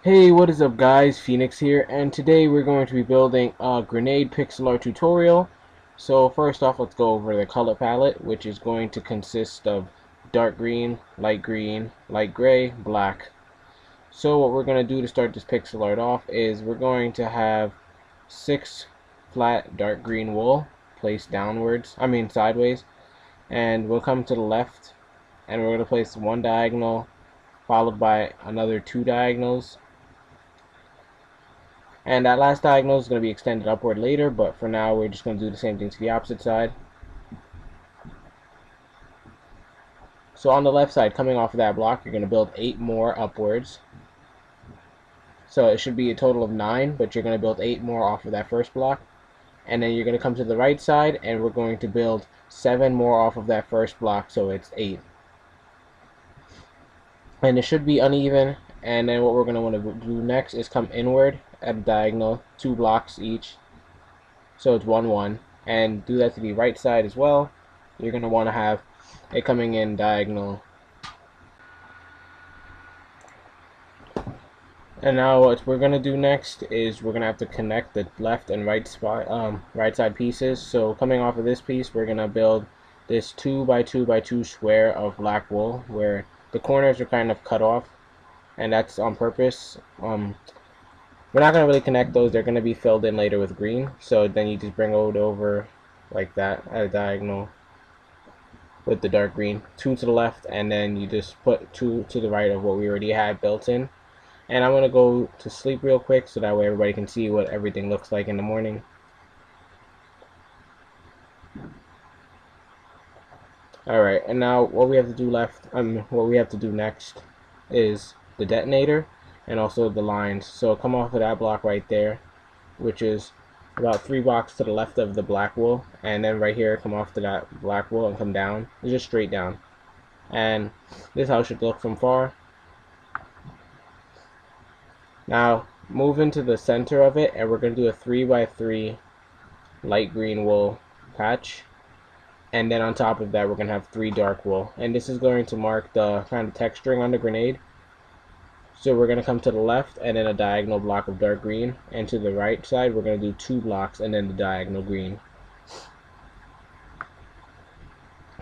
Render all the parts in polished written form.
Hey, what is up guys? Phoenix here, and today we're going to be building a grenade pixel art tutorial. So first off, let's go over the color palette, which is going to consist of dark green, light gray, black. So what we're going to do to start this pixel art off is we're going to have 6 flat dark green wool placed sideways, and we'll come to the left and we're going to place one diagonal followed by another 2 diagonals. And that last diagonal is going to be extended upward later, but for now we're just going to do the same thing to the opposite side. So on the left side, coming off of that block, you're going to build 8 more upwards. So it should be a total of 9, but you're going to build 8 more off of that first block. And then you're going to come to the right side, and we're going to build 7 more off of that first block, so it's 8. And it should be uneven, and then what we're going to want to do next is come inward at a diagonal, 2 blocks each, so it's 1 1, and do that to the right side as well. You're going to want to have it coming in diagonal. And now what we're going to do next is we're going to have to connect the left and right side pieces. So coming off of this piece, we're going to build this 2 by 2 by 2 square of black wool where the corners are kind of cut off, and that's on purpose. We're not going to really connect those, they're going to be filled in later with green. So then you just bring it over like that at a diagonal with the dark green, 2 to the left, and then you just put 2 to the right of what we already had built in. And I'm going to go to sleep real quick so that way everybody can see what everything looks like in the morning. Alright, and now what we have to do next is the detonator and also the lines. So come off of that block right there, which is about 3 blocks to the left of the black wool, and then right here come off to that black wool and come down. It's just straight down. And this is how it should look from far. Now move into the center of it, and we're going to do a 3 by 3 light green wool patch. And then on top of that, we're going to have 3 dark wool. And this is going to mark the kind of texturing on the grenade. So we're going to come to the left and then a diagonal block of dark green. And to the right side, we're going to do 2 blocks and then the diagonal green.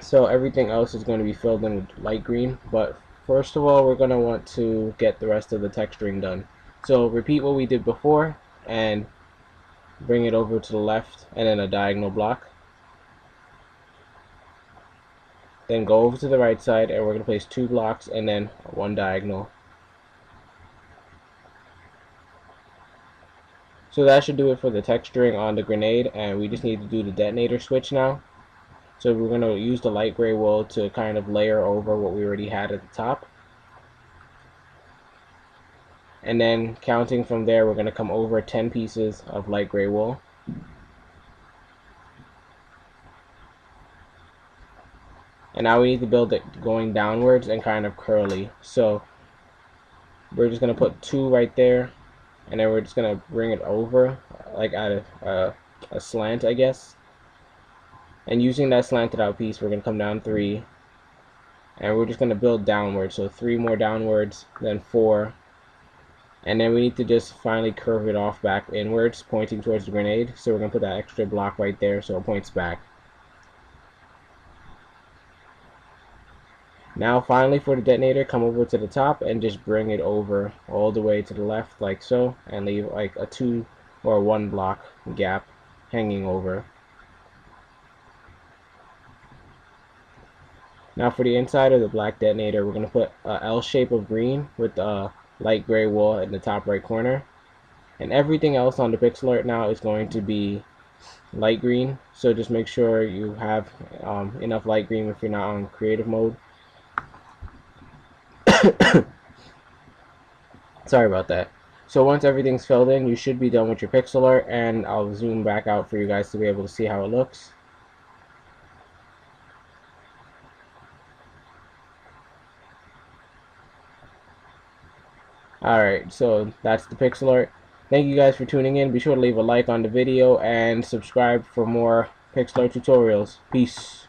So everything else is going to be filled in with light green. But first of all, we're going to want to get the rest of the texturing done. So repeat what we did before and bring it over to the left and then a diagonal block. Then go over to the right side and we're going to place 2 blocks and then 1 diagonal. So that should do it for the texturing on the grenade, and we just need to do the detonator switch now. So we're going to use the light gray wool to kind of layer over what we already had at the top. And then counting from there, we're going to come over 10 pieces of light gray wool. And now we need to build it going downwards and kind of curly. So we're just going to put 2 right there, and then we're just going to bring it over like at a slant, I guess. And using that slanted out piece, we're going to come down 3, and we're just going to build downwards. So 3 more downwards, then 4, and then we need to just finally curve it off back inwards, pointing towards the grenade. So we're going to put that extra block right there so it points back. Now finally for the detonator, come over to the top and just bring it over all the way to the left like so, and leave like a 2 or 1 block gap hanging over. Now for the inside of the black detonator, we're going to put a L shape of green with a light gray wool in the top right corner. And everything else on the pixel art now is going to be light green, so just make sure you have enough light green if you're not on creative mode. Sorry about that. So once everything's filled in, you should be done with your pixel art, and I'll zoom back out for you guys to be able to see how it looks. Alright, so that's the pixel art. Thank you guys for tuning in. Be sure to leave a like on the video and subscribe for more pixel art tutorials. Peace.